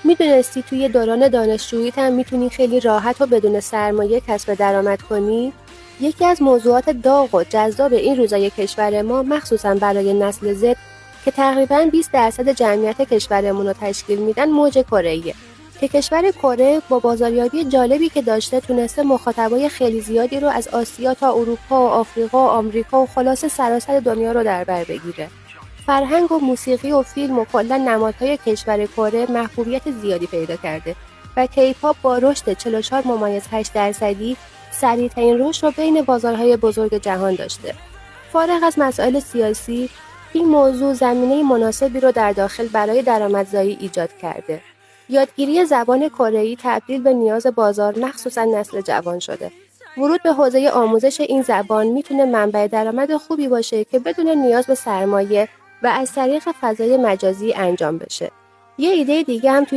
میدونستی توی دوران دانشجوییت هم میتونی خیلی راحت و بدون سرمایه کسب درآمد کنی؟ یکی از موضوعات داغ و جذاب این روزای کشور ما مخصوصا برای نسل زد که تقریباً 20% جمعیت کشورمون رو تشکیل میدن موج کره‌ایه که کشور کره با بازاریابی جالبی که داشته تونسته مخاطبای خیلی زیادی رو از آسیا تا اروپا و آفریقا و آمریکا و خلاصه سراسر دنیا رو در بر بگیره. فرهنگ و موسیقی و فیلم و کلا نمادهای کشور کره محبوبیت زیادی پیدا کرده و کی‌پاپ با رشد 44.8% سریع‌ترین رشد رو بین بازارهای بزرگ جهان داشته. فارغ از مسائل سیاسی، این موضوع زمینه مناسبی رو در داخل برای درآمدزایی ایجاد کرده. یادگیری زبان کره‌ای تبدیل به نیاز بازار مخصوصا نسل جوان شده. ورود به حوزه آموزش این زبان میتونه منبع درآمد خوبی باشه که بدون نیاز به سرمایه و از طریق فضای مجازی انجام بشه. یه ایده دیگه هم توی